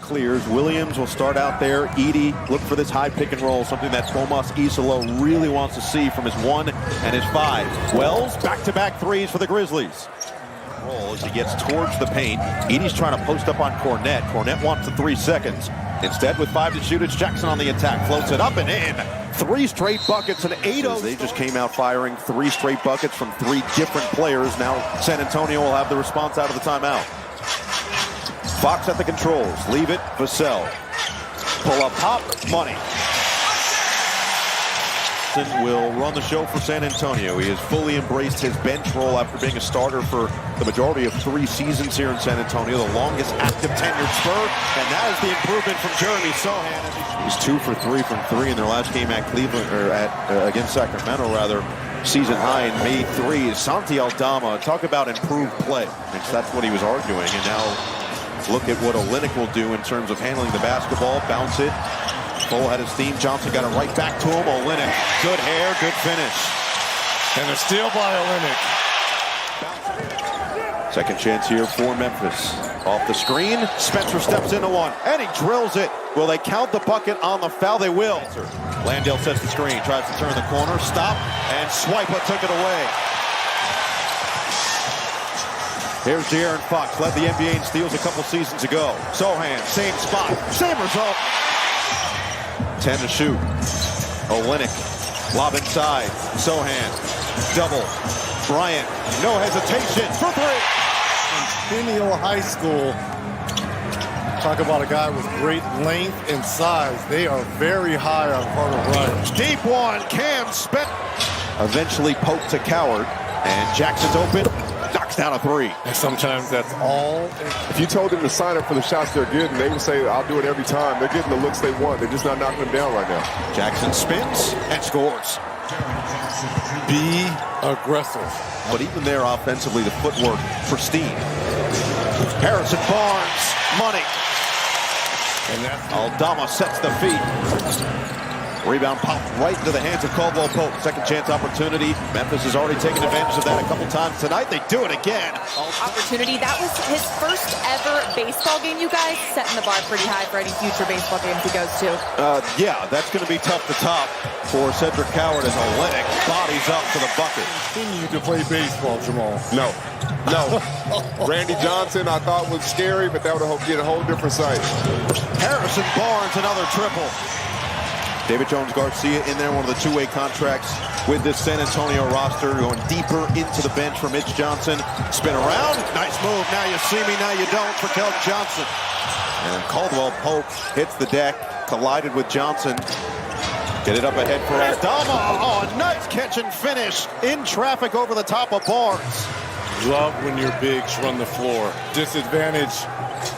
clears. Williams will start out there. Edey, look for this high pick and roll, something that Tomas Isolo really wants to see from his 1 and his 5. Wells, back-to-back threes for the Grizzlies. Roll as he gets towards the paint. Edey's trying to post up on Cornette. Cornette wants the 3 seconds. Instead, with 5 to shoot, it's Jackson on the attack. Floats it up and in. 3 straight buckets and 8-0. They just came out firing 3 straight buckets from 3 different players. Now San Antonio will have the response out of the timeout. Fox at the controls. Leave it. Vassell. Pull up top. Money. Will run the show for San Antonio. He has fully embraced his bench role after being a starter for the majority of 3 seasons here in San Antonio, the longest active tenured Spur, and that is the improvement from Jeremy Sohan. He's 2 for 3 from 3 in their last game at Cleveland, or against Sacramento rather. Season high in May 3. Santi Aldama, talk about improved play. That's what he was arguing, and now look at what Olynyk will do in terms of handling the basketball, bounce it. Cole had his steam. Johnson got it right back to him. Olynyk, good hair, good finish. And a steal by Olynyk. Second chance here for Memphis. Off the screen, Spencer steps into one, and he drills it. Will they count the bucket on the foul? They will. Landale sets the screen, tries to turn the corner, stop, and Swipa took it away. Here's De'Aaron Fox, led the NBA in steals a couple seasons ago. Sohan, same spot, same result. 10 to shoot. Olynyk, lob inside. Sohan, double. Bryant, no hesitation for 3. Centennial High School. Talk about a guy with great length and size. They are very high on Carter Bryant. Deep one, Cam Spence. Eventually poked to Coward, and Jackson's open. Knocks down a 3. And sometimes that's all. If you told them to sign up for the shots they're getting, they would say, I'll do it every time. They're getting the looks they want. They're just not knocking them down right now. Jackson spins and scores. Be aggressive. But even there, offensively, the footwork pristine. Harrison Barnes, money. And that's Aldama sets the feet. Rebound popped right into the hands of Caldwell Pope. Second chance opportunity. Memphis has already taken advantage of that a couple times tonight. They do it again. Opportunity. That was his first ever baseball game, you guys. Setting the bar pretty high for any future baseball games he goes to. Yeah, that's going to be tough to top for Cedric Coward as Olynyk bodies up for the bucket. continue to play baseball, Jamal. No. Randy Johnson, I thought was scary, but that would get a whole different sight. Harrison Barnes, another triple. David Jones-Garcia in there, one of the two-way contracts with this San Antonio roster, going deeper into the bench for Mitch Johnson. Spin around, nice move. Now you see me, now you don't for Keldon Johnson. And Caldwell Pope hits the deck, collided with Johnson. Get it up ahead for Aldama. Oh, a nice catch and finish in traffic over the top of Barnes. Love when your bigs run the floor. Disadvantage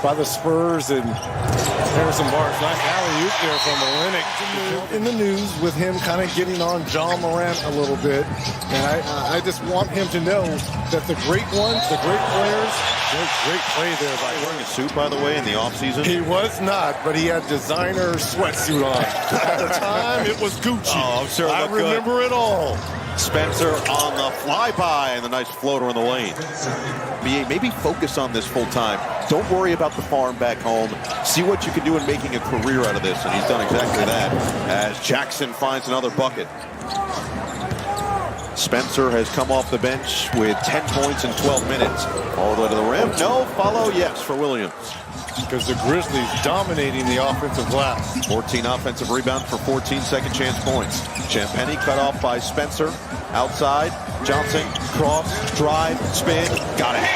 by the Spurs, and Harrison Barnes, nice alley-oop there from Olynyk. In the news with him kind of getting on John Morant a little bit, and I just want him to know that the great ones, the great players, great play there by Wearing a suit, by the way, in the offseason. He was not, but he had designer sweatsuit on. At the time, it was Gucci. Oh, I'm sure. I remember it all. Spencer on the flyby and the nice floater in the lane. Maybe focus on this full time. Don't worry about the farm back home. See what you can do in making a career out of this, and he's done exactly that as Jackson finds another bucket. Spencer has come off the bench with 10 points in 12 minutes. All the way to the rim. No follow, yes, for Williams. Because the Grizzlies dominating the offensive glass. 14 offensive rebounds for 14 second chance points. Champagnie cut off by Spencer. Outside, Johnson, cross, drive, spin, got it.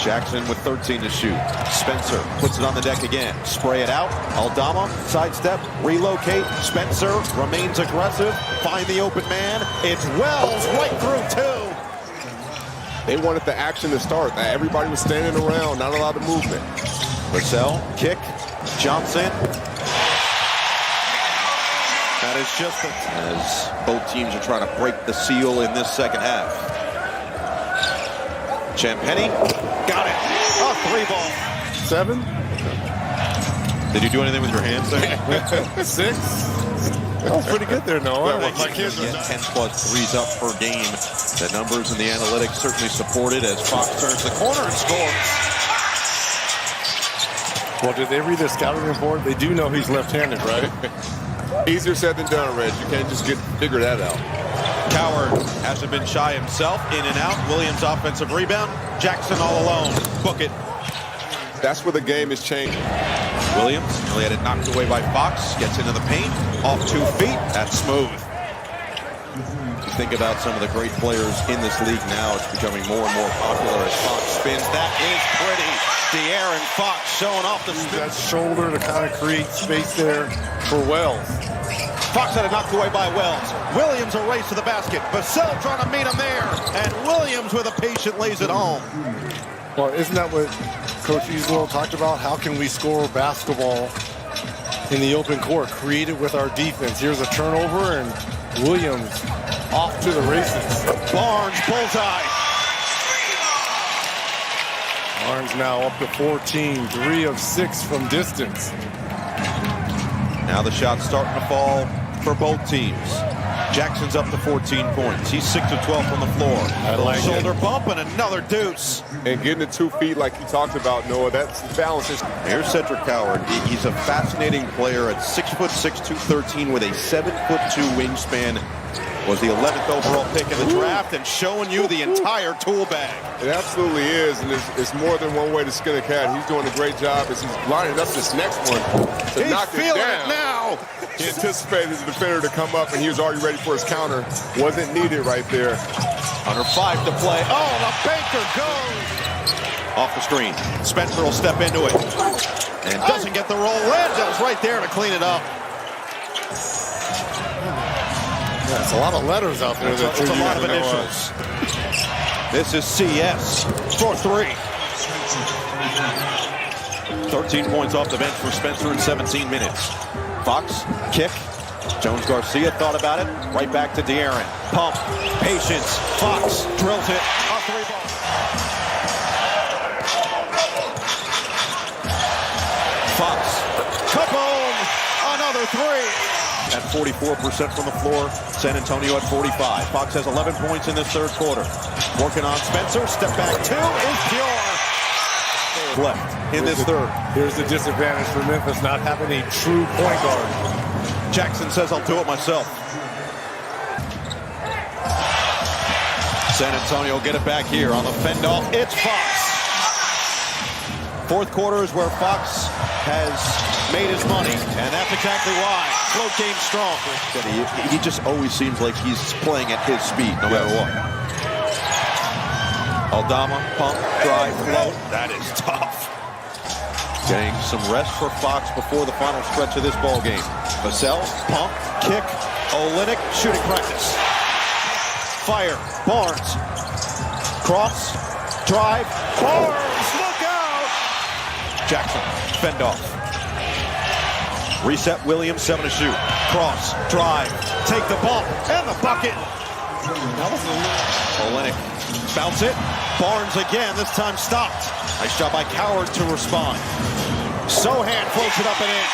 Jackson with 13 to shoot. Spencer puts it on the deck again. Spray it out. Aldama, sidestep, relocate. Spencer remains aggressive. Find the open man. It's Wells right through two. They wanted the action to start. Everybody was standing around, not a lot of movement. Vassell, kick, Johnson. That is just as both teams are trying to break the seal in this second half. Champagnie, got it. Oh, 3-ball. 7? Did you do anything with your hands there? 6? That was pretty good there, Noah. My kids get 10 plus threes up per game. The numbers and the analytics certainly support it as Fox turns the corner and scores. Well, did they read the scouting report? They do know he's left-handed, right? Easier said than done, Reg. You can't just figure that out. Coward hasn't been shy himself. In and out. Williams offensive rebound. Jackson all alone. Book it. That's where the game is changing. Williams nearly had it knocked away by Fox. Gets into the paint. Off 2 feet. That's smooth. You think about some of the great players in this league now. It's becoming more and more popular as Fox spins. That is pretty. De'Aaron Fox showing off the spin. That shoulder to kind of create space there for Wells. Fox had it knocked away by Wells. Williams a race to the basket. Vassell trying to meet him there. And Williams with a patient lays it home. Well, isn't that what Coach Easlow talked about? How can we score basketball in the open court? Create it with our defense. Here's a turnover, and Williams off to the races. Barnes, bullseye. Barnes now up to 14, 3 of 6 from distance. Now the shot's starting to fall for both teams. Jackson's up to 14 points. He's 6 of 12 from the floor. I like shoulder bump and another deuce. And getting to 2 feet like you talked about, Noah, that's balances. Here's Cedric Coward. He's a fascinating player at 6'6", 213 with a 7'2" wingspan. Was the 11th overall pick in the draft and showing you the entire tool bag. It absolutely is, and it's more than one way to skin a cat. He's doing a great job as he's lining up this next one to He's knock it feeling down. it now. He anticipated the defender to come up, and he was already ready for his counter. Wasn't needed right there. Under 5 to play. Oh, the banker goes. Off the screen. Spencer will step into it. And doesn't get the roll. Lando's right there to clean it up. Yeah, it's a lot of letters out there. It's a lot of initials. This is CS for 3. 13 points off the bench for Spencer in 17 minutes. Fox, kick. Jones Garcia thought about it. Right back to De'Aaron. Pump. Patience. Fox drills it. A 3-ball. Fox. Kaboom! Another 3. At 44% from the floor. San Antonio at 45. Fox has 11 points in this third quarter. Working on Spencer. Step back 2 is pure. Left in this third. Here's the disadvantage for Memphis not having a true point guard. Jackson says, I'll do it myself. San Antonio get it back here on the fend off. It's Fox. Fourth quarter is where Fox has made his money, and that's exactly why. Float game strong. He just always seems like he's playing at his speed, no matter what. Aldama, pump, drive, float. That is tough. Getting some rest for Fox before the final stretch of this ball game. Vassell, pump, kick, Olynyk, shooting practice. Fire, Barnes, cross, drive, Barnes, look out! Jackson, fend off. Reset Williams, 7 to shoot. Cross, drive, take the bump, and the bucket. Olynyk, bounce it. Barnes again, this time stopped. Nice job by Coward to respond. Sohan floats it up and in.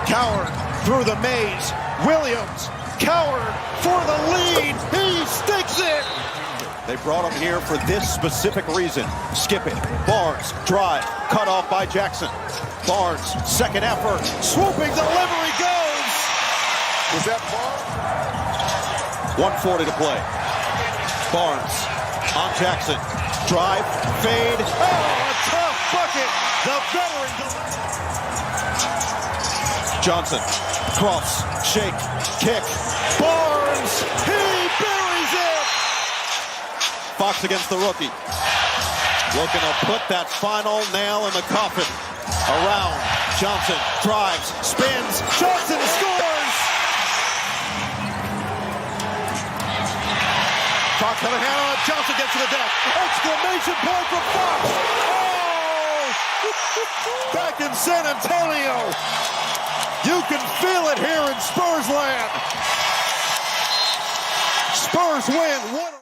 Coward through the maze. Williams, Coward for the lead. He sticks it. They brought him here for this specific reason. Skip it. Barnes, drive, cut off by Jackson. Barnes, second effort. Swooping delivery goes. Was that ball? 1:40 to play. Barnes on Jackson. Drive, fade. Oh, a tough bucket. The veteran. Johnson, cross, shake, kick. Barnes, he buries it. Fox against the rookie. Looking to put that final nail in the coffin. Around, Johnson drives, spins, Johnson scores. Fox got a hand on it. Johnson gets to the deck. Exclamation point from Fox. Oh! Back in San Antonio. You can feel it here in Spurs land. Spurs win.